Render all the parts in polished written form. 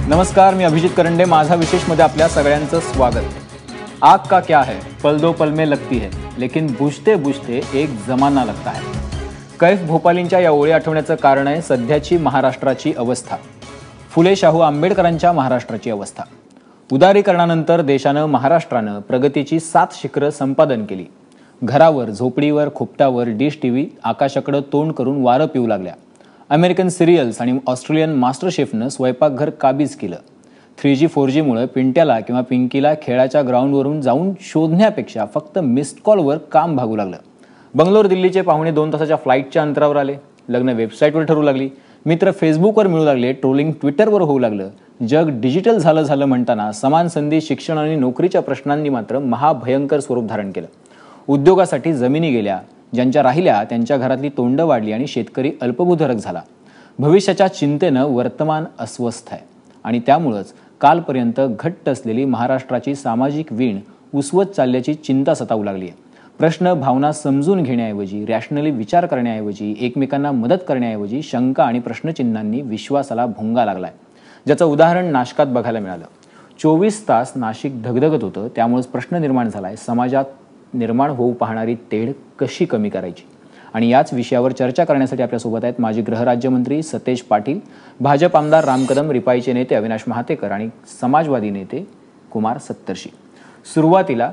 नमस्कार, मी अभिजित करंडे. माझा विशेषमध्ये आपल्या सगळ्यांचं स्वागत. आग का क्या है, पल दो पल में लगती है, लेकिन बुझते बुझते एक जमाना लगता है. कैफ भोपालींच्या या ओळी आठवण्याचं कारण आहे सध्याची महाराष्ट्राची अवस्था. फुले शाहू आंबेडकरांच्या महाराष्ट्राची अवस्था. उदारीकरणानंतर देशानं महाराष्ट्रानं प्रगतीची 7 शिखरं संपादन केली. घरावर, झोपडीवर, खोपटावर डिश टीव्ही आकाशाकडे तोंड करून वारं पिऊ लागल्या. अमेरिकन सिरियल्स आणि ऑस्ट्रेलियन मास्टर शेफनं स्वयंपाकघर काबीज केलं. 3G 4Gमुळे पिंट्याला किंवा पिंकीला खेळाच्या ग्राउंडवरून जाऊन शोधण्यापेक्षा फक्त मिस्ड कॉलवर काम भागू लागलं. बंगलोर दिल्लीचे पाहुणे 2 तासाच्या फ्लाईटच्या अंतरावर आले. लग्न वेबसाईटवर ठरू लागली. मित्र फेसबुकवर मिळू लागले. ट्रोलिंग ट्विटरवर होऊ लागलं. जग डिजिटल झालं म्हणताना समान संधी, शिक्षण आणि नोकरीच्या प्रश्नांनी मात्र महाभयंकर स्वरूप धारण केलं. उद्योगासाठी जमिनी गेल्या. ज्यांच्या राहिल्या त्यांच्या घरातली तोंड वाढली आणि शेतकरी अल्पभूधारक झाला. भविष्याच्या चिंतेनं वर्तमान अस्वस्थ आहे आणि त्यामुळेच कालपर्यंत घट्ट असलेली महाराष्ट्राची सामाजिक वीण उसवत चालल्याची चिंता सतावू लागली आहे. प्रश्न, भावना समजून घेण्याऐवजी, रॅशनली विचार करण्याऐवजी, एकमेकांना मदत करण्याऐवजी शंका आणि प्रश्नचिन्हांनी विश्वासाला भोंगा लागलाय, ज्याचं उदाहरण नाशकात बघायला मिळालं. 24 तास नाशिक धगधगत होतं. त्यामुळेच प्रश्न निर्माण झालाय, समाजात निर्माण होऊ पाहणारी तेढ कशी कमी करायची. आणि याच विषयावर चर्चा करण्यासाठी आपल्यासोबत आहेत माजी गृहराज्यमंत्री सतेज पाटील, भाजप आमदार राम कदम, रिपाईचे नेते अविनाश महातेकर आणि समाजवादी नेते कुमार सत्तरशी. सुरुवातीला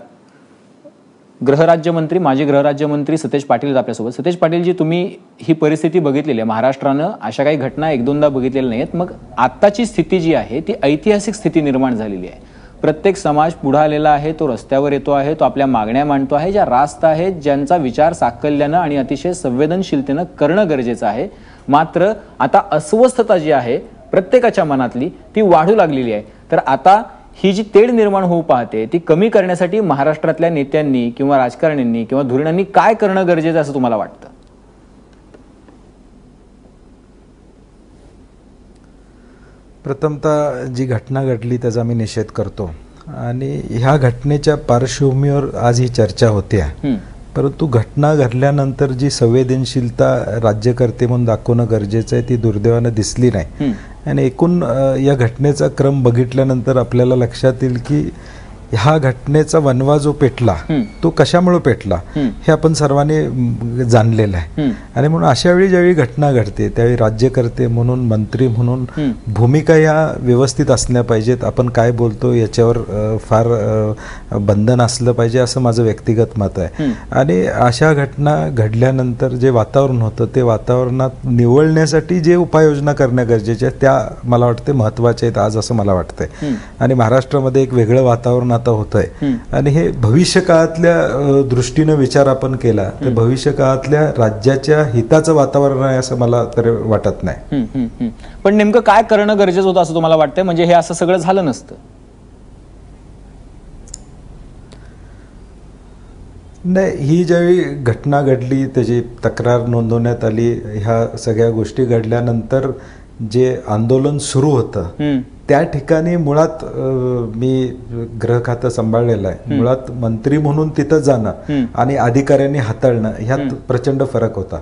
माजी गृहराज्यमंत्री सतेज पाटील आपल्यासोबत. सतेज पाटीलजी, तुम्ही ही परिस्थिती बघितलेली आहे. महाराष्ट्रानं अशा काही घटना 1-2दा बघितलेल्या नाहीत. मग आत्ताची स्थिती जी आहे ती ऐतिहासिक स्थिती निर्माण झालेली आहे. प्रत्येक समाज पुढे आलेला आहे, तो रस्त्यावर येतो आहे, तो आपल्या मागण्या मांडतो आहे, ज्या रास्त आहेत, ज्यांचा विचार साकल्यानं आणि अतिशय संवेदनशीलतेनं करणं गरजेचं आहे. मात्र आता अस्वस्थता जी आहे प्रत्येकाच्या मनातली ती वाढू लागलेली आहे. तर आता ही जी तेढ निर्माण होऊ पाहते ती कमी करण्यासाठी महाराष्ट्रातल्या नेत्यांनी किंवा राजकारण्यांनी किंवा धुरीणांनी काय करणं गरजेचं असं तुम्हाला वाटतं? प्रथमतः जी घटना घडली त्याचा मी निषेध करतो आणि ह्या घटनेच्या पार्श्वभूमीवर आज ही चर्चा होते. परंतु घटना घडल्यानंतर जी संवेदनशीलता राज्यकर्ते म्हणून दाखवणं गरजेचं आहे ती दुर्दैवानं दिसली नाही. आणि एकूण या घटनेचा क्रम बघितल्यानंतर आपल्याला लक्षात येईल की ह्या घटनेचा वनवा जो पेटला तो कशामुळे पेटला हे आपण सर्वांनी जाणलेलं आहे. आणि म्हणून अशा वेळी ज्यावेळी घटना घडते त्यावेळी राज्यकर्ते म्हणून, मंत्री म्हणून भूमिका या व्यवस्थित असल्या पाहिजेत. आपण काय बोलतो याच्यावर फार बंधन असलं पाहिजे असं माझं व्यक्तिगत मत आहे. आणि अशा घटना घडल्यानंतर जे वातावरण होतं ते वातावरणात निवळण्यासाठी जे उपाययोजना करणं गरजेचे आहेत त्या मला वाटते महत्त्वाचे आहेत आज असं मला वाटतंय. आणि महाराष्ट्रामध्ये एक वेगळं वातावरण होत आहे. आणि हे भविष्य काळातल्या दृष्टीने विचार आपण केला तर भविष्य काळातल्या राज्याच्या हिताचं वातावरण आहे असं मला तरी वाटत नाही. पण नेमकं काय करणं गरजेचं होतं असं तुम्हाला वाटतंय? म्हणजे हे असं सगळं झालं नसतं? नाही, ही ज्यावेळी घटना घडली त्याची तक्रार नोंदवण्यात आली, ह्या सगळ्या गोष्टी घडल्यानंतर जे आंदोलन सुरू होतं त्या ठिकाणी मुळात मी गृह खातं सांभाळलेलं आहे. मुळात मंत्री म्हणून तिथं जाणं आणि अधिकाऱ्यांनी हाताळणं ह्यात प्रचंड फरक होता.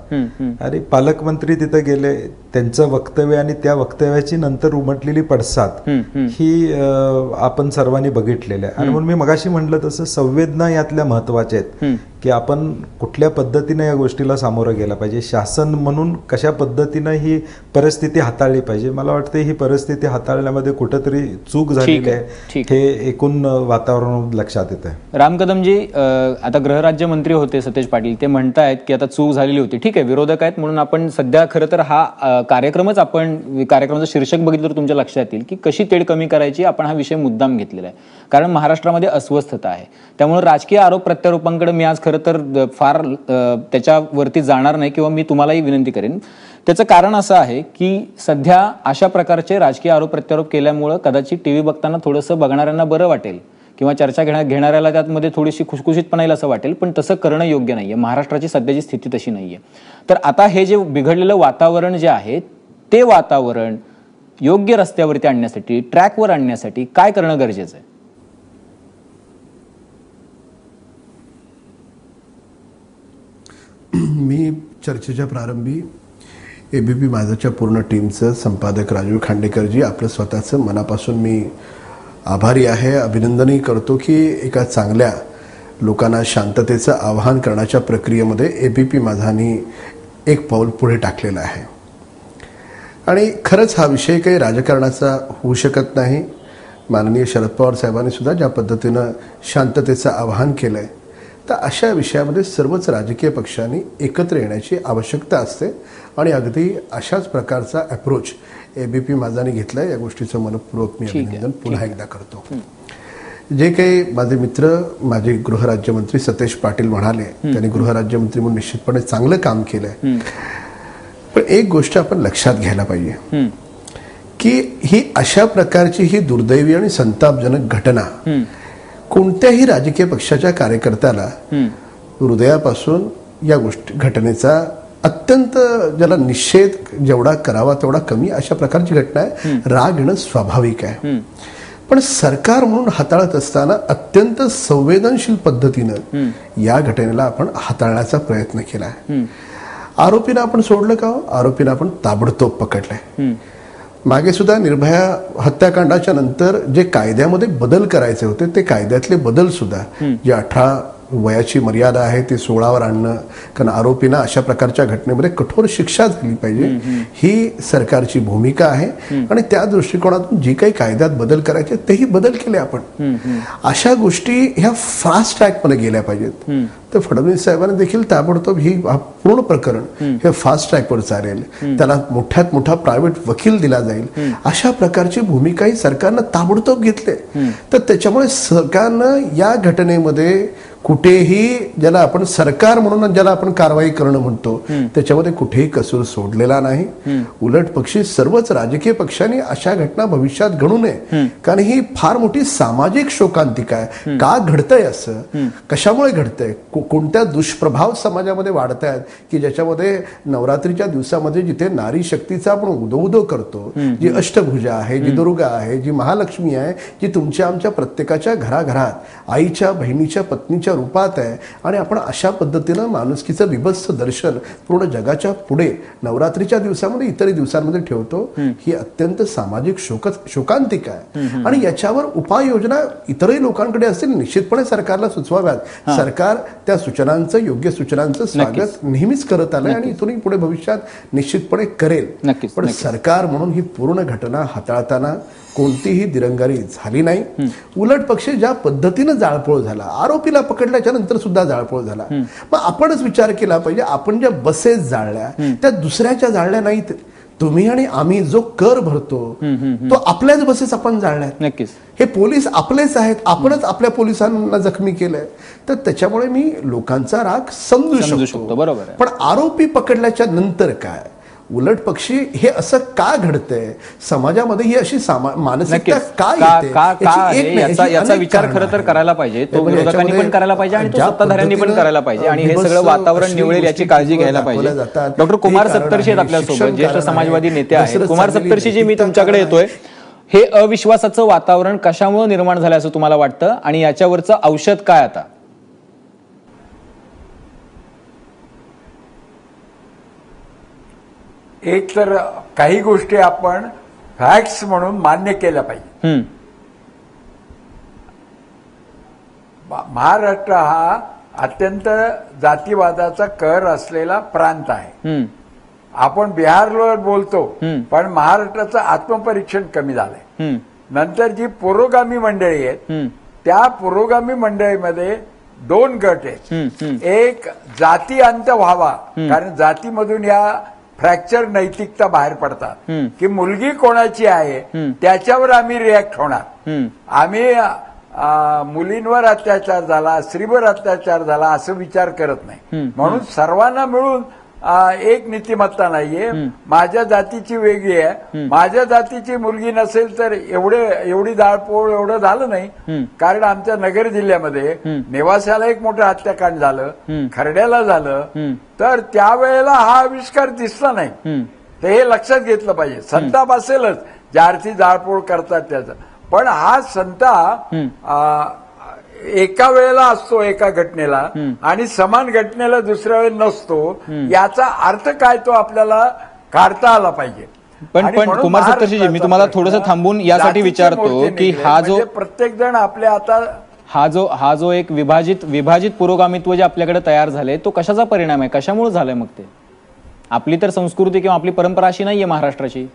आणि पालकमंत्री तिथं गेले, त्यांचं वक्तव्य आणि त्या वक्तव्याची नंतर उमटलेली पडसाद ही आपण सर्वांनी बघितलेलं आहे. आणि म्हणून मी मगाशी म्हटलं तसं संवेदना यातल्या महत्वाच्या आहेत की आपण कुठल्या पद्धतीने या गोष्टीला सामोरं गेला पाहिजे, शासन म्हणून कशा पद्धतीनं ही परिस्थिती हाताळली पाहिजे. मला वाटतं ही परिस्थिती हाताळण्यामध्ये कुठेतरी चूक झालेली आहे हे एकूण वातावरण लक्षात येतं. राम कदमजी, आता गृहराज्यमंत्री होते सतेज पाटील, ते म्हणतायत की आता चूक झालेली होती. ठीक आहे, विरोधक आहेत म्हणून आपण सध्या खरं तर हा कार्यक्रमाचं शीर्षक बघितलं तर तुमच्या लक्षात येईल की कशी तेढ कमी करायची. आपण हा विषय मुद्दाम घेतलेला आहे कारण महाराष्ट्रामध्ये अस्वस्थता आहे. त्यामुळे राजकीय आरोप प्रत्यारोपांकडे मी आज खरं तर फार त्याच्यावरती जाणार नाही किंवा मी तुम्हालाही विनंती करेन. त्याचं कारण असं आहे की सध्या अशा प्रकारचे राजकीय आरोप प्रत्यारोप केल्यामुळं कदाचित टीव्ही बघताना थोडंसं बघणाऱ्यांना बरं वाटेल किंवा चर्चा घेणाऱ्याला त्यामध्ये थोडीशी खुशखुशीतपणा येईल असं वाटेल, पण तसं करणं योग्य नाहीये. महाराष्ट्राची सध्याची स्थिती तशी नाहीये. तर आता हे जे बिघडलेलं वातावरण जे आहे ते वातावरण योग्य रस्त्यावरती आणण्यासाठी, ट्रॅकवर आणण्यासाठी काय करणं गरजेचं आहे? मी चर्चेच्या प्रारंभी एबीपी माझाच्या पूर्ण टीमचं, संपादक राजीव खांडेकरजी, आपलं स्वतःचं मनापासून मी आभारी आहे, अभिनंदनही करतो की एका चांगल्या लोकांना शांततेचं आवाहन करण्याच्या प्रक्रियेमध्ये एबीपी माझानी एक पाऊल पुढे टाकलेलं आहे. आणि खरंच हा विषय काही राजकारणाचा होऊ शकत नाही. माननीय शरद पवार साहेबांनी सुद्धा ज्या पद्धतीनं शांततेचं आवाहन केलं आहे, तर अशा विषयामध्ये सर्वच राजकीय पक्षांनी एकत्र येण्याची आवश्यकता असते. आणि अगदी अशाच प्रकारचा अप्रोच एबीपी माझाने घेतला आहे. या गोष्टीचं मनपूर्वक मी अभिनंदन पुन्हा एकदा करतो. जे काही माझे मित्र, माझे गृहराज्यमंत्री सतेज पाटील म्हणाले, त्यांनी गृहराज्यमंत्री म्हणून निश्चितपणे चांगलं काम केलंय. पण एक गोष्ट आपण लक्षात घ्यायला पाहिजे की ही अशा प्रकारची ही दुर्दैवी आणि संतापजनक घटना कोणत्याही राजकीय पक्षाच्या कार्यकर्त्याला हृदयापासून या घटनेचा अत्यंत ज्याला निषेध जेवढा करावा तेवढा कमी अशा प्रकारची घटना आहे. राग येणं स्वाभाविक आहे. पण सरकार म्हणून हाताळत असताना अत्यंत संवेदनशील पद्धतीनं या घटनेला आपण हाताळण्याचा प्रयत्न केला आहे. आरोपींना आपण सोडलं का? आरोपींना आपण ताबडतोब पकडलंय. मागे सुद्धा निर्भया हत्याकांडाच्या नंतर जे कायद्यामध्ये बदल करायचे होते ते कायद्यातले बदल सुद्धा, जे 18 वयाची मर्यादा आहे ती 16वर आणणं, कारण आरोपींना अशा प्रकारच्या घटनेमध्ये कठोर शिक्षा झाली पाहिजे, ही सरकारची भूमिका आहे. आणि त्या दृष्टिकोनातून जे काही कायद्यात बदल करायचे तेही बदल केले आपण. अशा गोष्टी ह्या फास्ट ट्रॅकमध्ये गेल्या पाहिजेत. तर फडणवीस साहेबांनी देखील ताबडतोब ही पूर्ण प्रकरण हे फास्ट ट्रॅकवर चालेल, त्याला मोठ्यात मोठा प्रायव्हेट वकील दिला जाईल, अशा प्रकारची भूमिकाही सरकारनं ताबडतोब घेतली. तर त्याच्यामुळे सरकारनं या घटनेमध्ये कुठेही, ज्याला आपण सरकार म्हणून ज्याला आपण कारवाई करणं म्हणतो, त्याच्यामध्ये कुठेही कसूर सोडलेला नाही. उलट पक्षी सर्वच राजकीय पक्षांनी अशा घटना भविष्यात घडू नये, कारण ही फार मोठी सामाजिक शोकांतिका आहे. का घडतंय असं, कशामुळे घडतंय, कोणत्या दुष्प्रभाव समाजामध्ये वाढत आहेत की ज्याच्यामध्ये नवरात्रीच्या दिवसामध्ये जिथे नारी शक्तीचा आपण उदो करतो, जी अष्टभुजा आहे, जी दुर्गा आहे, जी महालक्ष्मी आहे, जी तुमच्या आमच्या प्रत्येकाच्या घराघरात आईच्या, बहिणीच्या, पत्नीच्या रूपात आहे, आणि आपण अशा पद्धतीनं माणुसकीचं बिभत्स दर्शन पूर्ण जगाच्या पुढे नवरात्रीच्या दिवसामध्ये, इतर दिवसांमध्ये ठेवतो, ही अत्यंत सामाजिक शोकांतिका आहे. आणि याच्यावर उपाययोजना इतरही लोकांकडे असतील, निश्चितपणे सरकारला सुचवाव्यात. सरकार त्या सूचनांचं, योग्य सूचनांचं स्वागत नेहमीच करत आलंय आणि इथूनही पुढे भविष्यात निश्चितपणे करेल. पण सरकार म्हणून ही पूर्ण घटना हाताळताना कोणतीही दिरंगाई झाली नाही. उलट पक्षी ज्या पद्धतीनं जाळपोळ झाला, आरोपीला पकडल्याच्या नंतर सुद्धा जाळपोळ झाला. मग आपणच विचार केला पाहिजे, आपण ज्या बसेस जाळल्या त्या दुसऱ्याच्या जाळल्या नाहीत. तुम्ही आणि आम्ही जो कर भरतो तो आपल्याच बसेस आपण जाळल्यात. नक्कीच हे पोलीस आपलेच आहेत, आपणच आपल्या पोलिसांना जखमी केलंय. तर त्याच्यामुळे मी लोकांचा राग समजू शकतो. बरोबर. पण आरोपी पकडल्याच्या नंतर काय, उलट पक्षी हे असं का घडतंय, समाजामध्ये ही अशी मानसिकता का येते, याचा विचार खरं तर करायला पाहिजे. तो विरोधकांनी पण करायला पाहिजे आणि तो सत्ताधाऱ्यांनी पण करायला पाहिजे. आणि हे सगळं वातावरण निवडेल याची काळजी घ्यायला पाहिजे. डॉक्टर कुमार सप्तर्षी आहेत आपल्यासोबत, ज्येष्ठ समाजवादी नेते आहेत. कुमार सप्तर्षीजी, मी तुमच्याकडे येतोय. हे अविश्वासाचं वातावरण कशामुळे निर्माण झालं असं तुम्हाला वाटतं, आणि याच्यावरचं औषध काय आता? एक तर काही गोष्टी आपण फॅक्ट्स म्हणून मान्य केल्या पाहिजे. महाराष्ट्र हा अत्यंत जातीवादाचा कहर असलेला प्रांत आहे. आपण बिहारला बोलतो, पण महाराष्ट्राचं आत्मपरीक्षण कमी झालंय. नंतर जी पुरोगामी मंडळी आहेत, त्या पुरोगामी मंडळीमध्ये 2 गट आहेत. एक जाती अंत व्हावा, कारण जातीमधून या फ्रॅक्चर नैतिकता बाहेर पडतात की मुलगी कोणाची आहे त्याच्यावर आम्ही रिॲक्ट होणार. आम्ही मुलींवर अत्याचार झाला, स्त्रीवर अत्याचार झाला असं विचार करत नाही. म्हणून सर्वांना मिळून एक नीतिमत्ता नाहीये. माझ्या जातीची वेगळी आहे, माझ्या जातीची मुलगी नसेल तर एवढी जाळपोळ एवढं झालं नाही. कारण आमच्या नगर जिल्ह्यामध्ये नेवासाला एक मोठं हत्याकांड झालं, खर्ड्याला झालं, तर त्यावेळेला हा आविष्कार दिसला नाही. तर हे लक्षात घेतलं पाहिजे. संताप असेलच, ज्या अर्थी जाळपोळ करतात त्याचं, पण हा संताप एका वेळेला असतो एका घटनेला, आणि समान घटनेला दुसऱ्या वेळेला नसतो. याचा अर्थ काय तो आपल्याला काढता आला पाहिजे. पण आणि पण म्हणून कुमार सप्तर्षीजी, मी तुम्हाला महाराष्ट्राचा थोडंसं थांबून यासाठी जातीचे विचारतो मोर्चे की निघले, हा जो म्हणजे प्रत्येक जण आपल्या आता हा जो एक विभाजित पुरोगामित्व जे आपल्याकडे तयार झाले, तो कशाचा परिणाम आहे, कशामुळे झालाय? मग ते आपली तर संस्कृती किंवा आपली परंपरा अशी नाहीये महाराष्ट्राची.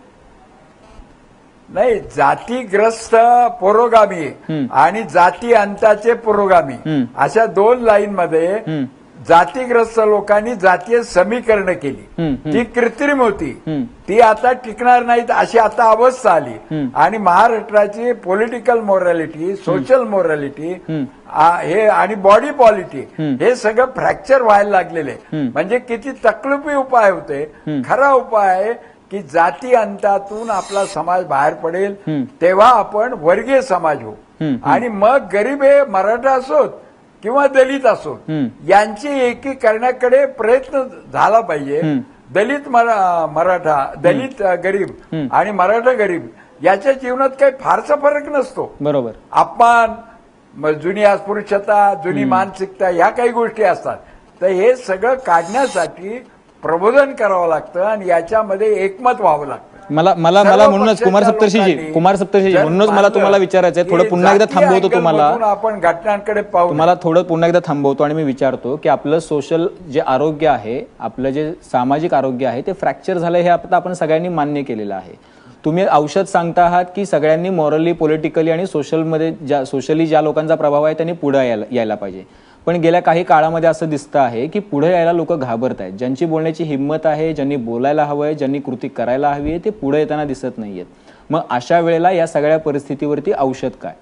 नाही, जातीग्रस्त पुरोगामी आणि जाती अंताचे पुरोगामी अशा दोन लाईन मध्ये जातीग्रस्त लोकांनी जातीय समीकरण केली. ती कृत्रिम होती, ती आता टिकणार नाहीत अशी आता अवस्था आली. आणि महाराष्ट्राची पॉलिटिकल मोरॅलिटी, सोशल मोरॅलिटी हे आणि बॉडी पॉलिटी हे सगळं फ्रॅक्चर व्हायला लागलेले. म्हणजे किती तकलिफी उपाय होते. खरा उपाय आहे की जाती अंतातून आपला समाज बाहेर पडेल, तेव्हा आपण वर्गीय समाज होऊ. आणि मग गरीब हे मराठा असोत किंवा दलित असोत, यांची एकी करण्याकडे प्रयत्न झाला पाहिजे. दलित मराठा, दलित गरीब आणि मराठा गरीब याच्या जीवनात काही फारसा फरक नसतो. बरोबर. अपमान, जुनी अस्पृश्यता, जुनी मानसिकता, ह्या काही गोष्टी असतात. तर हे सगळं काढण्यासाठी प्रबोधन करावं लागतं आणि याच्यामध्ये एकमत व्हावं लागतं. मला म्हणूनच कुमार सप्तर्षीजी म्हणूनच मला तुम्हाला विचारायचं आहे. थोडं पुन्हा एकदा थांबवतो तुम्हाला, आपण घटनांकडे पाहू. तुम्हाला थोडं पुन्हा एकदा थांबवतो आणि मी विचारतो की आपलं सोशल जे आरोग्य आहे, आपलं जे सामाजिक आरोग्य आहे, ते फ्रॅक्चर झालं हे आता आपण सगळ्यांनी मान्य केलेलं आहे. तुम्ही औषध सांगता आहात की सगळ्यांनी मॉरली, पॉलिटिकली आणि सोशली ज्या लोकांचा प्रभाव आहे त्यांनी पुढे यायला पाहिजे. पण गेल्या काही काळामध्ये असं दिसतं आहे की पुढे यायला लोक घाबरत आहेत. ज्यांची बोलण्याची हिंमत आहे, ज्यांनी बोलायला हवंय, ज्यांनी कृती करायला हवी आहे, ते पुढे येताना दिसत नाहीयेत. मग अशा वेळेला या सगळ्या परिस्थितीवरती औषध काय?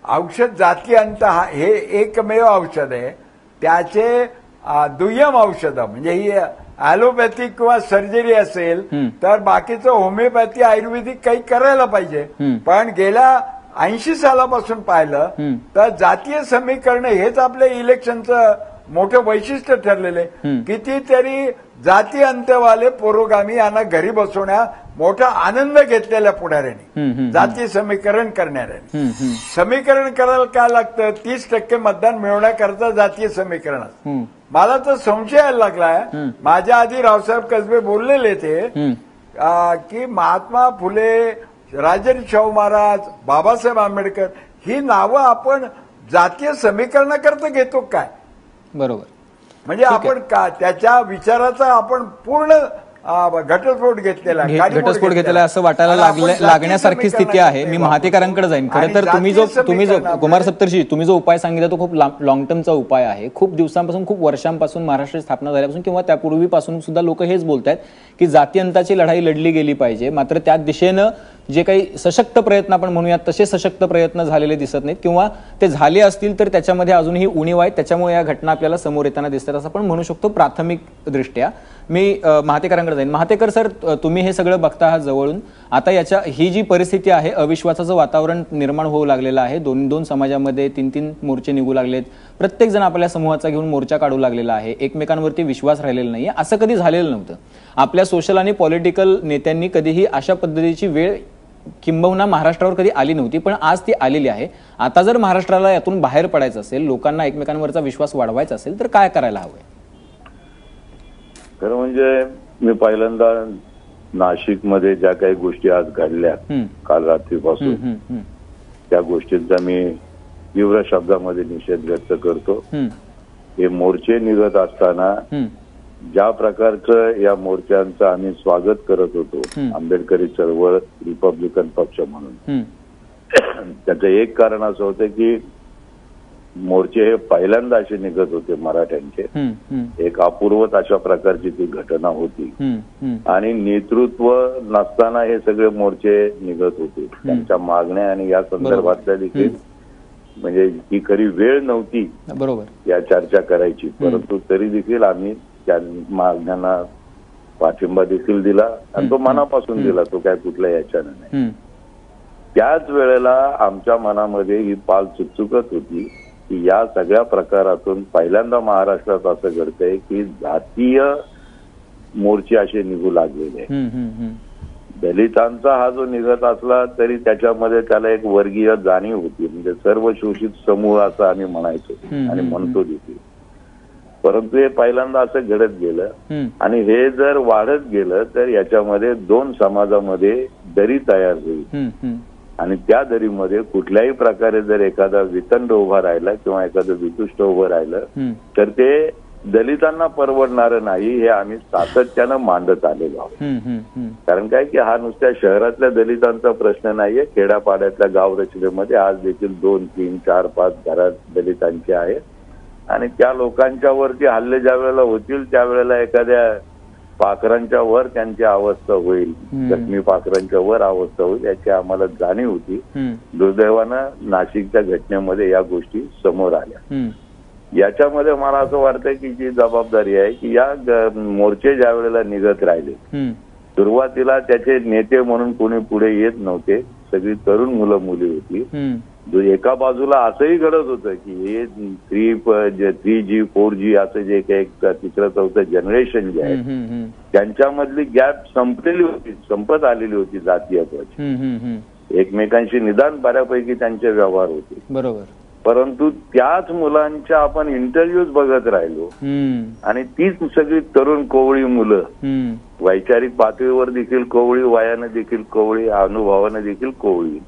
औषध जाती अंत हे एकमेव औषध आहे. त्याचे दुय्यम औषध म्हणजे ही ॲलोपॅथिक किंवा सर्जरी असेल तर बाकीचं होमिओपॅथी, आयुर्वेदिक काही करायला पाहिजे. पण गेल्या 80 सालापासून पाहिलं तर जातीय समीकरण हेच आपल्या इलेक्शनचं मोठं वैशिष्ट्य ठरलेलं आहे. कितीतरी जाती अंतवाले पुरोगामी यांना घरी बसवण्यात मोठा आनंद घेतलेल्या पुढाऱ्यांनी, जातीय समीकरण करणाऱ्यांनी. समीकरण करायला काय लागतं? 30% मतदान मिळवण्याकरता जातीय समीकरण. मला तर संशय यायला लागलाय. माझ्या आधी रावसाहेब कसबे बोललेले ते की महात्मा फुले, राजर्षी शाहू महाराज, बाबासाहेब आंबेडकर ही नावं आपण जातीय समीकरणाकरता घेतो काय? बरोबर. म्हणजे आपण त्याच्या विचाराचा आपण पूर्ण घटस्फोट घेतलेला असं वाटायला लागण्यासारखी स्थिती आहे. मी महातेकरांकडे जाईन. खरं तर तुम्ही जो कुमार सप्तर्षी तुम्ही जो उपाय सांगितला तो खूप लॉंग टर्मचा उपाय आहे. खूप दिवसांपासून, खूप वर्षांपासून, महाराष्ट्र स्थापना झाल्यापासून किंवा त्यापूर्वीपासून सुद्धा लोक हेच बोलतायत की जातीअंताची लढाई लढली गेली पाहिजे. मात्र त्या दिशेनं जे काही सशक्त प्रयत्न आपण म्हणूयात तसे सशक्त प्रयत्न झालेले दिसत नाहीत, किंवा ते झाले असतील तर त्याच्यामध्ये अजूनही उणीव आहेत. त्याच्यामुळे या घटना आपल्याला समोर येताना दिसतात असं आपण म्हणू शकतो प्राथमिक दृष्ट्या. मी महातेकरांकडे जाईन. महातेकर सर, तुम्ही हे सगळं बघता आहात जवळून. आता ही जी परिस्थिती आहे, अविश्वासाचं वातावरण निर्माण होऊ लागलेलं आहे. दोन समाजामध्ये 3 मोर्चे निघू लागलेत. प्रत्येक जण आपल्या समूहाचा घेऊन मोर्चा काढू लागलेला आहे. एकमेकांवरती विश्वास राहिलेला नाहीये. असं कधी झालेलं नव्हतं. आपल्या सोशल आणि पॉलिटिकल नेत्यांनी कधीही अशा पद्धतीची वेळ किंबहुना महाराष्ट्रावर कधी आली नव्हती, पण आज ती आलेली आहे. आता जर महाराष्ट्राला यातून बाहेर पडायचं असेल, लोकांना एकमेकांवरचा विश्वास वाढवायचा असेल तर काय करायला हवंय? खरं म्हणजे मी पहिल्यांदा नाशिकमध्ये ज्या काही गोष्टी आज घडल्या काल रात्रीपासून, त्या गोष्टींचा मी तीव्र शब्दामध्ये निषेध व्यक्त करतो. हे मोर्चे निघत असताना ज्या प्रकारचं या मोर्चांचं आम्ही स्वागत करत होतो, आंबेडकरी चळवळ, रिपब्लिकन पक्ष म्हणून, त्याचं एक कारण असं होतं की मोर्चे हे पहिल्यांदा असे निघत होते मराठ्यांचे. एक अपूर्वच अशा प्रकारची ती घटना होती आणि नेतृत्व नसताना हे सगळे मोर्चे निघत होते. त्यांच्या मागण्या आणि या संदर्भातल्या देखील म्हणजे ही खरी वेळ नव्हती बरोबर या चर्चा करायची, परंतु तरी देखील आम्ही त्या मागण्यांना पाठिंबा देखील दिला आणि तो मनापासून दिला, तो काय कुठल्या याच्यानं नाही. त्याच वेळेला आमच्या मनामध्ये ही पाल चुकचुकत होती की या सगळ्या प्रकारातून पहिल्यांदा महाराष्ट्रात असं घडतंय की जातीय मोर्चे असे निघू लागलेले. दलितांचा हा जो निघत असला तरी त्याच्यामध्ये त्याला एक वर्गीय जाणीव होती, म्हणजे सर्व शोषित समूह असं आम्ही म्हणायचो आणि म्हणतो देखील. परंतु हे पहिल्यांदा असं घडत गेलं आणि हे जर वाढत गेलं तर याच्यामध्ये दोन समाजामध्ये दरी तयार होईल आणि त्या दरीमध्ये कुठल्याही प्रकारे जर एखादा वितंड उभा राहिला किंवा एखादं वितुष्ट उभं राहिलं तर ते दलितांना परवडणारं नाही, हे आम्ही सातत्यानं मांडत आलेलो आहोत. कारण काय की हा नुसत्या शहरातल्या दलितांचा प्रश्न नाहीये, खेड्यापाड्यातल्या गाव रचनेमध्ये आज देखील 2, 3, 4, 5 घरात दलितांचे आहेत आणि त्या लोकांच्या वरती हल्ले ज्या वेळेला होतील त्यावेळेला एखाद्या पाखरांच्या वर त्यांची अवस्था होईल, जखमी पाखरांच्या वर अवस्था होईल याची आम्हाला जाणीव होती. दुर्दैवानं नाशिकच्या घटनेमध्ये या गोष्टी समोर आल्या. याच्यामध्ये मला असं वाटतं की जी जबाबदारी आहे की या मोर्चे ज्या वेळेला निघत राहिले, सुरुवातीला त्याचे नेते म्हणून कोणी पुढे येत नव्हते, सगळी तरुण मुलं मुली होती. एका बाजूला असंही घडत होतं की हे 3G 4G असं जे काही तिसरं चौथं जनरेशन जे आहे त्यांच्यामधली गॅप संपत आलेली होती जातीयत्वाची. एकमेकांशी निदान बऱ्यापैकी त्यांचे व्यवहार होते. बरोबर. परंतु त्याच मुलांच्या आपण इंटरव्ह्यूज बघत राहिलो आणि तीच सगळी तरुण कोवळी मुलं, वैचारिक पातळीवर देखील कोवळी, वयानं देखील कोवळी, अनुभवानं देखील कोवळी,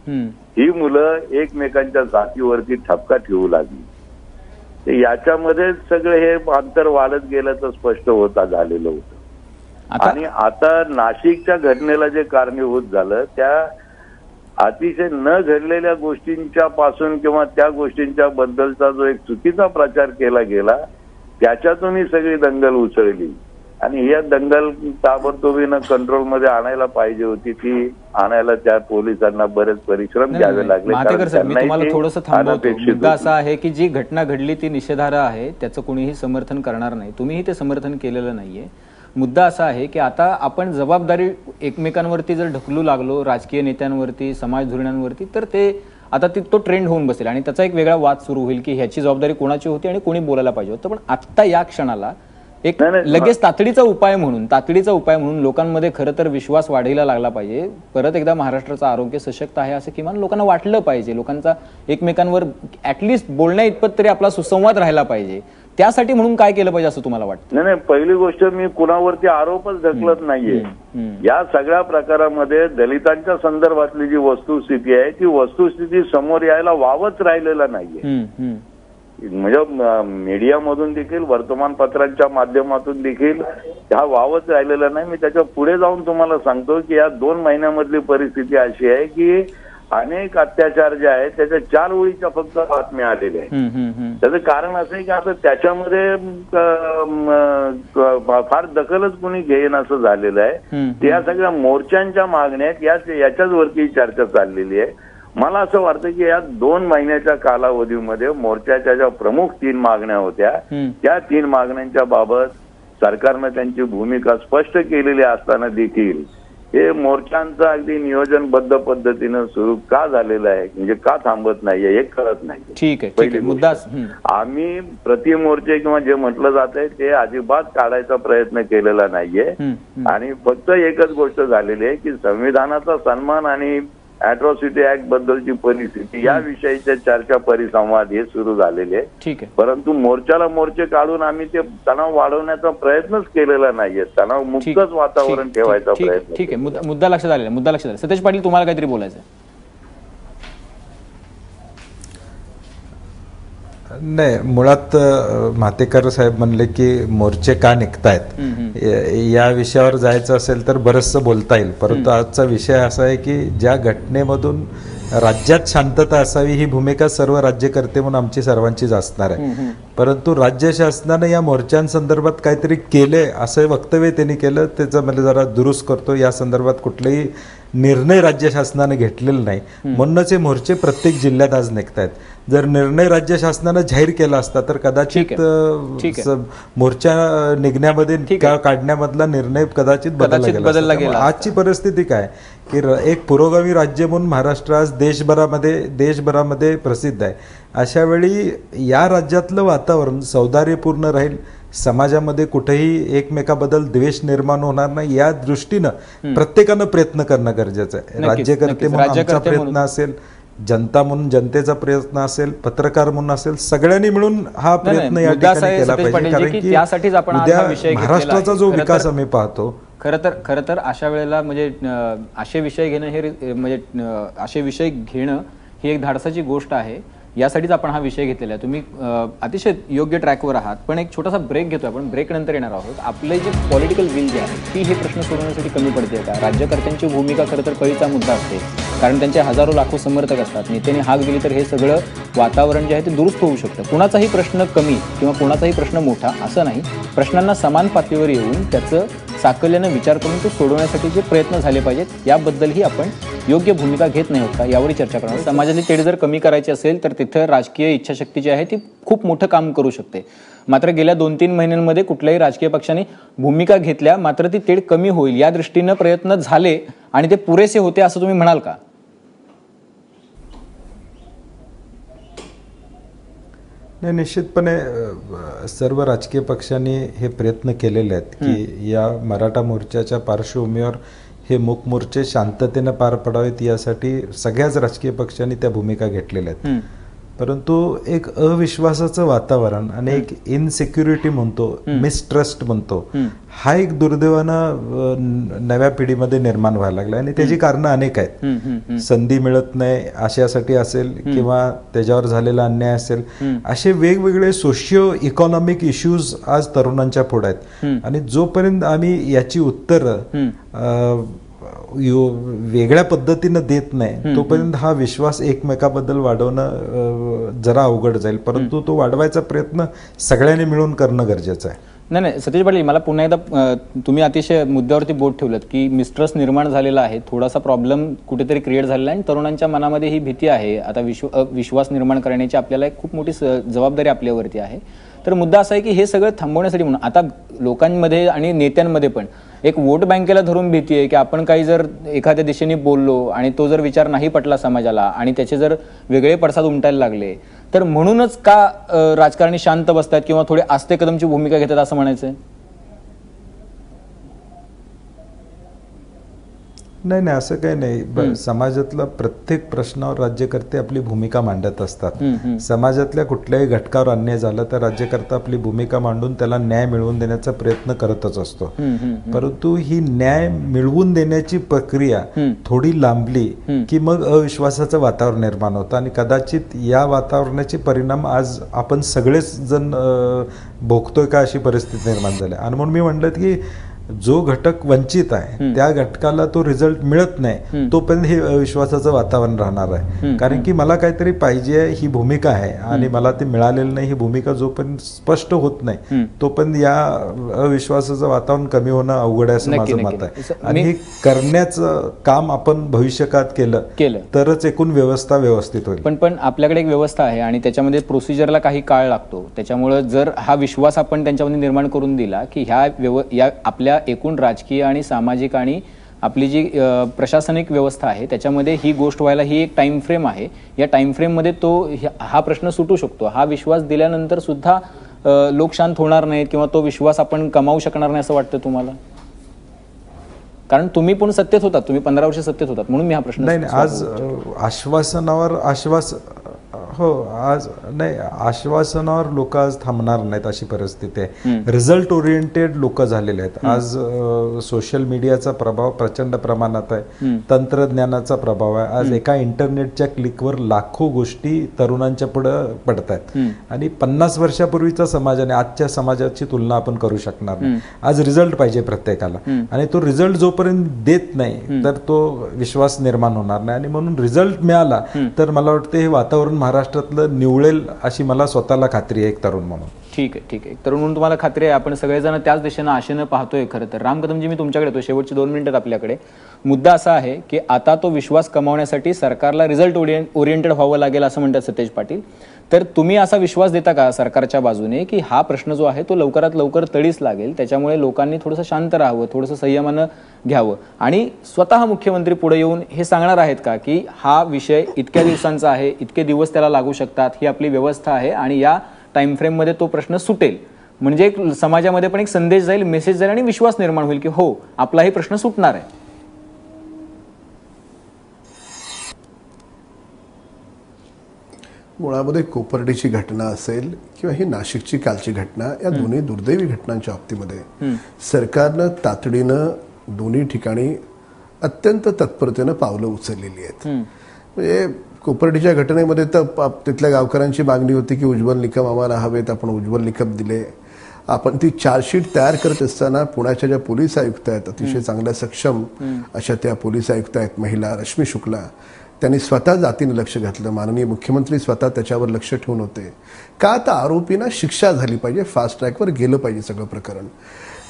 ही मुलं एकमेकांच्या जातीवरती ठपका ठेवू लागली. याच्यामध्ये सगळं हे अंतर वाढत गेलं तर स्पष्ट होता झालेलं होतं. आणि आता नाशिकच्या घटनेला जे कारणीभूत झालं त्या अतिशय न घडलेल्या गोष्टींच्या पासून किंवा त्या गोष्टींच्या बद्दलचा जो एक चुकीचा प्रचार केला गेला त्याच्यातून ही सगळी दंगल उसळली आणि या दंगल ताबडतोबीनं कंट्रोलमध्ये आणायला पाहिजे होती. ती आणायला त्या पोलिसांना बरेच परिश्रम घ्यावे लागले. मी तुम्हाला थोडंसं थांबवतो. मुद्दा असा आहे की जी घटना घडली ती निषेधार्ह आहे, त्याचं कुणीही समर्थन करणार नाही, तुम्हीही ते समर्थन केलेलं नाहीये. मुद्दा असा आहे की आता आपण जबाबदारी एकमेकांवरती जर ढकलू लागलो, राजकीय नेत्यांवरती, समाज धोरणांवरती, तर ते आता तो ट्रेंड होऊन बसेल आणि त्याचा एक वेगळा वाद सुरू होईल की ह्याची जबाबदारी कोणाची होती आणि कोणी बोलायला पाहिजे होतं. पण आता या क्षणाला एक लगेच तातडीचा उपाय म्हणून लोकांमध्ये खरं तर विश्वास वाढायला लागला पाहिजे. परत एकदा महाराष्ट्राचं आरोग्य सशक्त आहे असं किमान लोकांना वाटलं पाहिजे. लोकांचा एकमेकांवर ऍटलिस्ट बोलण्या इतपत तरी आपला सुसंवाद राहिला पाहिजे. त्यासाठी म्हणून काय केलं पाहिजे असं तुम्हाला वाटतं? नाही, पहिली गोष्ट मी कुणावरती आरोपच ढकलत नाहीये. या सगळ्या प्रकारामध्ये दलितांच्या संदर्भातली जी वस्तुस्थिती आहे ती वस्तुस्थिती समोर यायला वावच राहिलेला नाहीये. म्हणजे मीडियामधून देखील, वर्तमानपत्रांच्या माध्यमातून देखील हा वावच राहिलेला नाही. मी त्याच्या पुढे जाऊन तुम्हाला सांगतो की या 2 महिन्यामधली परिस्थिती अशी आहे की अनेक अत्याचार जे आहेत त्याच्या 4 ओळीच्या फक्त बातम्या आलेल्या आहेत. त्याचं कारण असं आहे की आता त्याच्यामध्ये फार दखलच कोणी घेईन असं झालेलं आहे. त्या सगळ्या मोर्चांच्या मागण्या याच्याच वरती चर्चा चाललेली आहे. मला असं वाटतं की या 2 महिन्याच्या कालावधीमध्ये मोर्चाच्या ज्या प्रमुख 3 मागण्या होत्या त्या 3 मागण्यांच्या बाबत सरकारनं त्यांची भूमिका स्पष्ट केलेली असताना देखील हे मोर्चांचं अगदी नियोजनबद्ध पद्धतीनं सुरू का झालेलं आहे, म्हणजे का थांबत नाहीये हे कळत नाही. ठीक आहे, मुद्दा आम्ही प्रतिमोर्चे किंवा जे म्हटलं जात आहे ते अजिबात काढायचा प्रयत्न केलेला नाहीये आणि फक्त एकच गोष्ट झालेली आहे की संविधानाचा सन्मान आणि अॅट्रॉसिटी ऍक्ट बद्दलची परिस्थिती या विषयीच्या चर्चा, परिसंवाद हे सुरू झालेले आहे. ठीक आहे. परंतु मोर्चाला मोर्चे काढून आम्ही ते तणाव वाढवण्याचा प्रयत्नच केलेला नाहीये. तणाव मुक्तच वातावरण ठेवायचा प्रयत्न. ठीक आहे, मुद्दा लक्षात आलेला. सतेज पाटील, तुम्हाला काहीतरी बोलायचं? नाही, मुळात म्हातेकर साहेब म्हणले की मोर्चे का निघतायत या विषयावर जायचं असेल तर बरंचसं बोलता येईल. परंतु आजचा विषय असा आहे की ज्या घटनेमधून राज्यात शांतता असावी ही भूमिका सर्व राज्यकर्ते म्हणून आमची सर्वांचीच असणार आहे. परंतु राज्य शासनानं या मोर्चांसंदर्भात काहीतरी केले असं वक्तव्य त्यांनी केलं, त्याचं मला जरा दुरुस्त करतो. या संदर्भात कुठलेही निर्णय राज्य शासनाने घेतलेला नाही, म्हणूनच हे मोर्चे प्रत्येक जिल्ह्यात आज निघतायत. जर निर्णय राज्य शासनानं जाहीर केला असता तर कदाचित मोर्चा निघण्यामध्ये काढण्यामधला निर्णय कदाचित बदलला गेला. आजची परिस्थिती काय की एक पुरोगामी राज्य म्हणून महाराष्ट्र आज देशभरामध्ये प्रसिद्ध आहे. अशा वेळी या राज्यातलं वातावरण सौहार्दपूर्ण राहील, समाजामध्ये कुठेही एकमेकाबद्दल द्वेष निर्माण होणार नाही या दृष्टीनं प्रत्येकानं प्रयत्न करणं गरजेचं आहे. राज्यकर्ते म्हणून आमचा प्रयत्न असेल, जनता म्हणून जनतेचा प्रयत्न असेल, पत्रकार म्हणून असेल, सगळ्यांनी मिळून हा प्रयत्न या ठिकाणी केला पाहिजे. कारण की उद्या महाराष्ट्राचा जो विकास आम्ही पाहतो, खरं तर अशा वेळेला म्हणजे असे विषय घेणं हे म्हणजे असे विषय घेणं ही एक धाडसाची गोष्ट आहे. यासाठीच आपण हा विषय घेतलेला आहे. तुम्ही अतिशय योग्य ट्रॅकवर आहात. पण एक छोटासा ब्रेक घेतोय आपण. ब्रेक नंतर येणार आहोत. आपले जे पॉलिटिकल विल जे आहे ती हे प्रश्न सोडवण्यासाठी कमी पडते का? राज्यकर्त्यांची भूमिका खरं तर कळीचा मुद्दा असते, कारण त्यांचे हजारो लाखो समर्थक असतात. नेत्याने हाक दिली तर हे सगळं वातावरण जे आहे ते दुरुस्त होऊ शकतं. कुणाचाही प्रश्न कमी किंवा कुणाचाही प्रश्न मोठा असं नाही. प्रश्नांना समान पातळीवर येऊन त्याचं साकल्यानं विचार करून तो सोडवण्यासाठी जे प्रयत्न झाले पाहिजेत याबद्दलही आपण योग्य भूमिका घेत नाही होत का, यावरही चर्चा करणार. समाजातली तेढ जर कमी करायची असेल तर तिथं राजकीय इच्छाशक्ती जी आहे ती खूप मोठं काम करू शकते. मात्र गेल्या 2-3 महिन्यांमध्ये कुठल्याही राजकीय पक्षाने भूमिका घेतल्या मात्र ती तेढ कमी होईल या दृष्टीनं प्रयत्न झाले आणि ते पुरेसे होते असं तुम्ही म्हणाल का? नाही, निश्चितपणे सर्व राजकीय पक्षांनी हे प्रयत्न केलेले आहेत की या मराठा मोर्चाच्या पार्श्वभूमीवर हे मूक मोर्चे शांततेने पार पडावेत यासाठी सगळ्याच राजकीय पक्षांनी त्या भूमिका घेतलेल्या आहेत. परंतु एक अविश्वासाचं वातावरण आणि एक इनसिक्युरिटी म्हणतो, मिसट्रस्ट म्हणतो, हा एक दुर्दैवानं नव्या पिढीमध्ये निर्माण व्हायला लागला आणि त्याची कारणं अनेक आहेत. संधी मिळत नाही अशासाठी असेल किंवा त्याच्यावर झालेला अन्याय असेल, असे वेगवेगळे सोशिओ इकॉनॉमिक इश्यूज आज तरुणांच्या पुढे आहेत. आणि जोपर्यंत आम्ही याची उत्तरं वेगळ्या पद्धतीनं देत नाही तोपर्यंत हा विश्वास एकमेकाबद्दल वाढवणं जरा अवघड जाईल. परंतु तो वाढवायचा प्रयत्न सगळ्यांनी मिळून करणं गरजेचं आहे. नाही सतीश पाटील, मला पुन्हा एकदा तुम्ही अतिशय मुद्द्यावरती बोट ठेवलं की मिसट्रस्ट निर्माण झालेला आहे, थोडासा प्रॉब्लेम कुठेतरी क्रिएट झालेला आहे आणि तरुणांच्या मनामध्ये ही भीती आहे. आता विश्वास निर्माण करण्याची आपल्याला एक खूप मोठी जबाबदारी आपल्यावरती आहे. तर मुद्दा असा आहे की हे सगळं थांबवण्यासाठी म्हणून आता लोकांमध्ये आणि नेत्यांमध्ये पण एक वोट बँकेला धरून भीती आहे की आपण काही जर एखाद्या दिशेने बोललो आणि तो जर विचार नाही पटला समाजाला आणि त्याचे जर वेगळे पडसाद उमटायला लागले तर म्हणूनच का राजकारणी शांत बसतात किंवा थोडे आस्ते कदमची भूमिका घेतात असं म्हणायचंय? नाही, असं काही नाही. समाजातल्या प्रत्येक प्रश्नावर राज्यकर्ते आपली भूमिका मांडत असतात. समाजातल्या कुठल्याही घटकावर अन्याय झाला तर राज्यकर्ता आपली भूमिका मांडून त्याला न्याय मिळवून देण्याचा प्रयत्न करतच असतो. परंतु ही न्याय मिळवून देण्याची प्रक्रिया थोडी लांबली की मग अविश्वासाचं वातावरण निर्माण होतं आणि कदाचित या वातावरणाचे परिणाम आज आपण सगळेच जण भोगतोय का अशी परिस्थिती निर्माण झाली. आणि म्हणून मी म्हटलं की जो घटक वंचित आहे त्या घटकाला तो रिझल्ट मिळत नाही तोपर्यंत हे अविश्वासाचं वातावरण राहणार आहे. कारण की मला काहीतरी पाहिजे ही भूमिका आहे आणि मला ते मिळालेलं नाही ही भूमिका जोपर्यंत स्पष्ट होत नाही तोपर्यंत या अविश्वासाचं वातावरण कमी होणं अवघड आहे असं माझं मत आहे. आणि हे करण्याचं काम आपण भविष्यकाळात केलं तरच एकूण व्यवस्था व्यवस्थित होईल. पण आपल्याकडे एक व्यवस्था आहे आणि त्याच्यामध्ये प्रोसिजरला काही काळ लागतो. त्याच्यामुळे जर हा विश्वास आपण त्यांच्यामध्ये निर्माण करून दिला की ह्या आपल्या एकूण राजकीय आणि सामाजिक आणि आपली जी प्रशासनिक व्यवस्था आहे त्याच्यामध्ये ही गोष्ट व्हायला ही एक टाइम फ्रेम आहे. या टाइम फ्रेममध्ये तो हा प्रश्न सुटू शकतो. हा विश्वास दिल्यानंतर सुद्धा लोक शांत होणार नाहीत किंवा तो विश्वास आपण कमावू शकणार नाही असं वाटतं तुम्हाला? कारण तुम्ही पण सत्तेत होतात, तुम्ही 15 वर्ष सत्तेत होतात म्हणून मी हा प्रश्न. नाही, आज आश्वासनावर आश्वासनावर लोक आज थांबणार नाहीत अशी परिस्थिती आहे. रिझल्ट ओरिएंटेड लोक झालेले आहेत. आज सोशल मीडियाचा प्रभाव प्रचंड प्रमाणात आहे, तंत्रज्ञानाचा प्रभाव आहे. आज एका इंटरनेटच्या क्लिकवर लाखो गोष्टी तरुणांच्या पुढे पडत आहेत आणि 50 वर्षापूर्वीचा समाज आणि आजच्या समाजाची तुलना आपण करू शकणार नाही. आज रिझल्ट पाहिजे प्रत्येकाला आणि तो रिझल्ट जोपर्यंत देत नाही तर तो विश्वास निर्माण होणार नाही. आणि म्हणून रिझल्ट मिळाला तर मला वाटतं हे वातावरण महाराष्ट्रातलं निवळेल अशी मला स्वतःला खात्री आहे एक तरुण म्हणून. ठीक आहे. एक तरुण म्हणून तुम्हाला खात्री आहे. आपण सगळेजण त्याच दिशेनं आशेनं पाहतोय. खरं तर राम कदमजी, मी तुमच्याकडे येतो. शेवटची 2 मिनिटात आपल्याकडे. मुद्दा असा आहे की आता तो विश्वास कमावण्यासाठी सरकारला रिझल्ट ओरिएंटेड व्हावं लागेल असं म्हणतात सतेज पाटील. तर तुम्ही असा विश्वास देता का सरकारच्या बाजूने की हा प्रश्न जो आहे तो लवकरात लवकर तडीस लागेल, त्याच्यामुळे लोकांनी थोडंसं शांत राहावं, थोडंसं संयमानं घ्यावं आणि स्वतः मुख्यमंत्री पुढे येऊन हे सांगणार आहेत का की हा विषय इतक्या दिवसांचा आहे, इतके दिवस त्याला लागू शकतात, ही आपली व्यवस्था आहे आणि या टाइम फ्रेममध्ये तो प्रश्न सुटेल, म्हणजे एक समाजामध्ये पण एक संदेश जाईल, मेसेज जाईल आणि विश्वास निर्माण होईल की हो आपलाही प्रश्न सुटणार आहे. मुळामध्ये कोपर्डीची घटना असेल किंवा ही नाशिकची कालची घटना, या दोन्ही दुर्दैवी घटनांच्या बाबतीमध्ये सरकारनं तातडीनं दोन्ही ठिकाणी अत्यंत तत्परतेनं पावलं उचललेली आहेत. म्हणजे कोपर्डीच्या घटनेमध्ये तर तिथल्या गावकऱ्यांची मागणी होती की उज्ज्वल निकम आम्हाला हवेत, आपण उज्ज्वल निकम दिले. आपण ती चार्जशीट तयार करत असताना पुण्याच्या ज्या पोलीस आयुक्त आहेत, अतिशय चांगल्या सक्षम अशा त्या पोलीस आयुक्त आहेत महिला, रश्मी शुक्ला, त्यांनी स्वतः जातीने लक्ष घातलं. माननीय मुख्यमंत्री स्वतः त्याच्यावर लक्ष ठेवून होते का आता आरोपींना शिक्षा झाली पाहिजे, फास्ट ट्रॅकवर गेलं पाहिजे सगळं प्रकरण.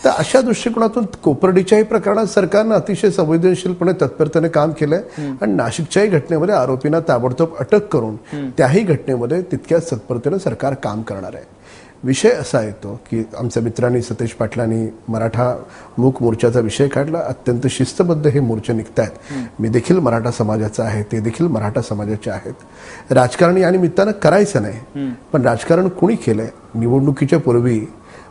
तर अशा दृष्टिकोनातून कोपर्डीच्याही प्रकरणात सरकारनं अतिशय संवेदनशीलपणे तत्परतेने काम केलंय आणि नाशिकच्याही घटनेमध्ये आरोपींना ताबडतोब अटक करून त्याही घटनेमध्ये तितक्याच तत्परतेने सरकार काम करणार आहे. विषय असा येतो की आमच्या मित्रांनी सतेज पाटलांनी मराठा मूक मोर्चाचा विषय काढला. अत्यंत शिस्तबद्ध हे मोर्चे निघत आहेत. मी देखील मराठा समाजाचा आहे, ते देखील मराठा समाजाचे आहेत. राजकारण या निमित्तानं करायचं नाही, पण राजकारण कुणी केलंय? निवडणुकीच्या पूर्वी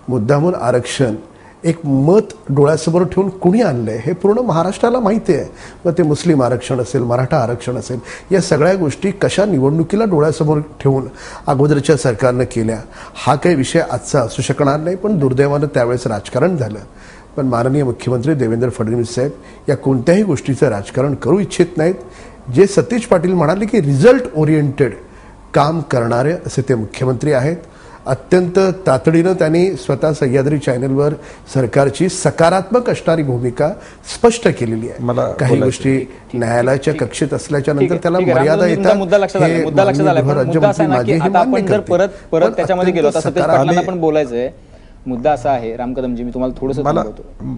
मुद्दामून आरक्षण एक मत डोळ्यासमोर ठेवून कुणी आणलंय हे पूर्ण महाराष्ट्राला माहिती आहे. मग ते मुस्लिम आरक्षण असेल, मराठा आरक्षण असेल, या सगळ्या गोष्टी कशा निवडणुकीला डोळ्यासमोर ठेवून अगोदरच्या सरकारनं केल्या. हा काही विषय आजचा असू शकणार नाही, पण दुर्दैवानं त्यावेळेस राजकारण झालं. पण माननीय मुख्यमंत्री देवेंद्र फडणवीस साहेब या कोणत्याही गोष्टीचं राजकारण करू इच्छित नाहीत. जे सतीश पाटील म्हणाले की रिझल्ट ओरिएंटेड काम करणारे असे ते मुख्यमंत्री आहेत. अत्यंत तातडीनं त्यांनी स्वतः सह्याद्री चॅनलवर सरकारची सकारात्मक असणारी भूमिका स्पष्ट केलेली आहे. काही गोष्टी न्यायालयाच्या कक्षेत असल्याच्या नंतर त्याला मर्यादा येतात. मुद्दा लक्षात आला. आपण जर परत त्याच्यामध्ये गेलो तर सतेज पाटलांना पण बोलायचंय. मुद्दा असा आहे रामकदमजी, मी तुम्हाला थोडंसं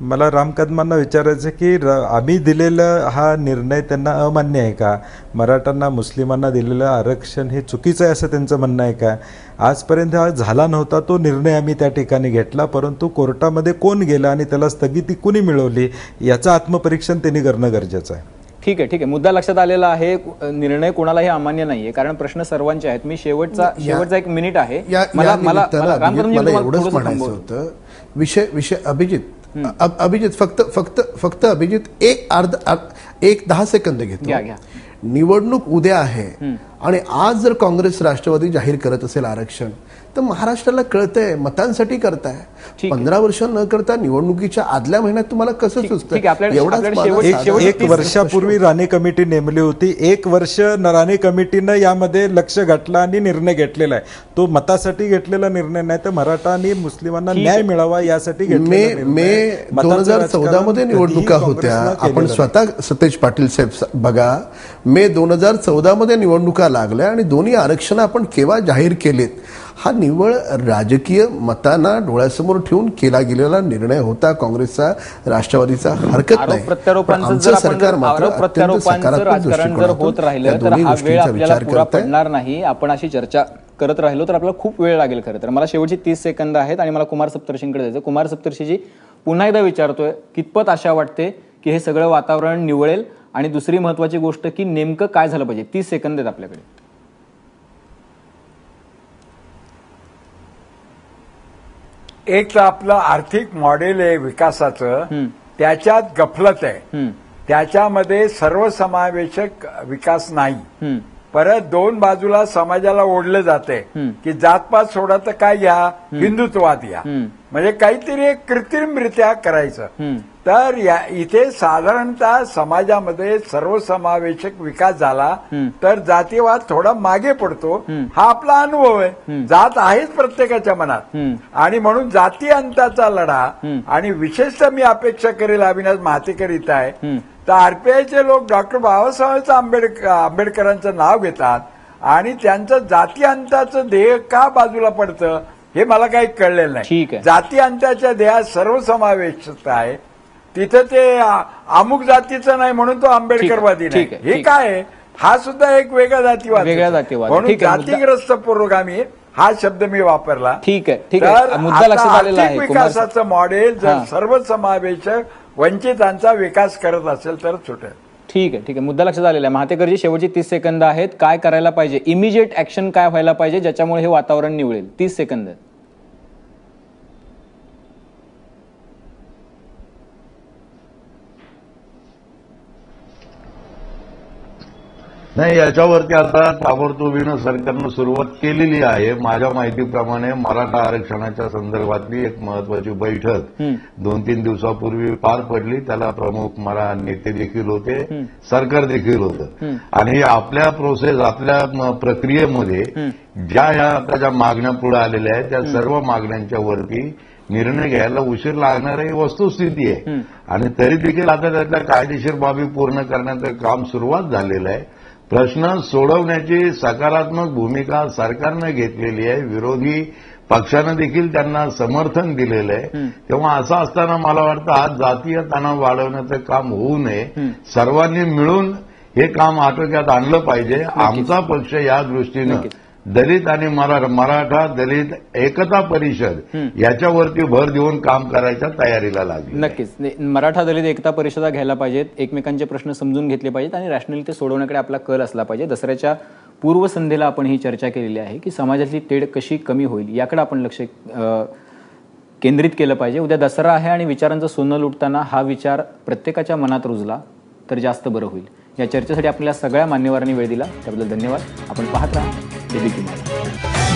मला राम कदमांना विचारायचं की आम्ही दिलेला हा निर्णय त्यांना अमान्य आहे का? मराठ्यांना मुस्लिमांना दिलेलं आरक्षण हे चुकीचं आहे असं त्यांचं म्हणणं आहे का? आजपर्यंत हा झाला नव्हता तो निर्णय आम्ही त्या ठिकाणी घेतला, परंतु कोर्टामध्ये कोण गेलं आणि त्याला स्थगिती कुणी मिळवली याचं आत्मपरीक्षण त्यांनी करणं गरजेचं आहे. ठीक आहे. मुद्दा लक्षात आलेला आहे. निर्णय कोणालाही अमान्य नाहीये, कारण प्रश्न सर्वांचे आहेत. मी शेवटचा एक मिनिट आहे. मला एवढंच म्हणायचं होतं. विषय अभिजित फक्त अभिजित एक 10 सेकंद घेतो. निवडणूक उद्या आहे आणि आज जर काँग्रेस राष्ट्रवादी जाहीर करत असेल आरक्षण, तर महाराष्ट्राला कळतंय मतांसाठी करताय. 15 वर्ष न करता निवडणुकीच्या आदल्या महिन्यात तुम्हाला कसं सुचतं? एक वर्षापूर्वी राणे कमिटी नेमली होती. 1 वर्ष राणे कमिटीनं यामध्ये लक्ष घातलं आणि निर्णय घेतलेला आहे. तो मतासाठी घेतलेला निर्णय नाही, तर मराठा आणि मुस्लिमांना न्याय मिळावा यासाठी घेतलेला. मे 2014 मध्ये निवडणुका होत्या. आपण स्वतः सतेज पाटील साहेब बघा, मे 2014 मध्ये निवडणुका लागल्या आणि दोन्ही आरक्षण आपण केव्हा जाहीर केलेत? हा निव्वळ राजकीय मतांना डोळ्यासमोर ठेवून केला गेलेला निर्णय होता काँग्रेसचा, राष्ट्रवादीचा. हरकत नाही. आमचं सरकार मात्र राजकारण जर होत राहिलं तर हा वेळ आपल्याला पुरा पडणार नाही. आपण अशी चर्चा करत राहिलो तर आपल्याला खूप वेळ लागेल. खरं तर मला शेवटची 30 सेकंद आहेत आणि मला कुमार सप्तर्षींकडे जायचं. कुमार सप्तर्षीजी, पुन्हा एकदा विचारतोय, कितपत आशा वाटते की हे सगळं वातावरण निवळेल? आणि दुसरी महत्वाची गोष्ट की नेमकं काय झालं पाहिजे? 30 सेकंद आहेत आपल्याकडे. एक तर आपलं आर्थिक मॉडेल आहे विकासाचं, त्याच्यात गफलत आहे. त्याच्यामध्ये सर्वसमावेशक विकास नाही. परत 2 बाजूला समाजाला ओढलं जाते की जातपात सोडा तर काय घ्या, हिंदुत्वात या, म्हणजे काहीतरी एक कृत्रिमरित्या करायचं. तर इथे साधारणतः समाजामध्ये सर्वसमावेशक विकास झाला तर जातीवाद थोडा मागे पडतो. हा आपला अनुभव आहे. जात आहेच प्रत्येकाच्या मनात, आणि म्हणून जाती अंताचा लढा. आणि विशेषतः मी अपेक्षा करेल, अविनाश महातेकर इथं आहे, तर आरपीआयचे लोक डॉक्टर बाबासाहेब आंबेडकरांचं नाव घेतात आणि त्यांचं जाती अंताचं ध्येय का बाजूला पडतं हे मला काही कळलेलं नाही. जाती अंताच्या ध्येयात सर्वसमावेशकता आहे. तिथं ते अमुक जातीचं नाही म्हणून तो आंबेडकरवादी नाही, हे काय? हा सुद्धा एक वेगळा जातीवाद. म्हणून जातीग्रस्त पुरोगामी हा शब्द मी वापरला. ठीक आहे. आर्थिक विकासाचं मॉडेल जर सर्वसमावेशक वंचितांचा विकास करत असेल तर सुटेल. ठीक आहे. मुद्दा लक्षात आलेला आहे. महातेकरजी, शेवटची 30 सेकंद आहेत. काय करायला पाहिजे? इमिजिएट ऍक्शन काय व्हायला पाहिजे ज्याच्यामुळे हे वातावरण निवळेल? 30 सेकंद. नाही, याच्यावरती आता ताबडतोबीनं सरकारनं सुरुवात केलेली आहे. माझ्या माहितीप्रमाणे मराठा आरक्षणाच्या संदर्भातली एक महत्वाची बैठक 2-3 दिवसापूर्वी पार पडली. त्याला प्रमुख मरा नेते देखील होते, सरकार देखील होतं. आणि आपल्या प्रोसेस, आपल्या प्रक्रियेमध्ये ज्या ह्या मागण्या पुढे आलेल्या आहेत त्या सर्व मागण्यांच्या वरती निर्णय घ्यायला उशीर लागणार ही वस्तुस्थिती आहे. आणि तरी देखील आता त्यातल्या कायदेशीर बाबी पूर्ण करण्याचं काम सुरुवात झालेलं आहे. प्रश्न सोडवण्याची सकारात्मक भूमिका सरकारनं घेतलेली आहे, विरोधी पक्षानं देखील त्यांना समर्थन दिलेलं आहे. तेव्हा असं असताना मला वाटतं आज जातीय तणाव वाढवण्याचं काम होऊ नये, सर्वांनी मिळून हे काम आटोक्यात आणलं पाहिजे. आमचा पक्ष या दृष्टीनं दलित आणि मराठा दलित एकता परिषद याच्यावरती भर देऊन काम करायच्या तयारीला लागली. नक्कीच मराठा दलित एकता परिषदा घ्यायला पाहिजेत, एकमेकांचे प्रश्न समजून घेतले पाहिजेत आणि रॅशनली ते सोडवण्याकडे आपला कल असला पाहिजे. दसऱ्याच्या पूर्वसंध्येला आपण ही चर्चा केलेली आहे की समाजातली तेढ कशी कमी होईल याकडे आपण लक्ष केंद्रित केलं पाहिजे. उद्या दसरा आहे आणि विचारांचं सोनं लुटताना हा विचार प्रत्येकाच्या मनात रुजला तर जास्त बरं होईल. या चर्चेसाठी आपल्याला सगळ्या मान्यवरांनी वेळ दिला त्याबद्दल धन्यवाद. आपण पाहत राहा एबीपी माझा.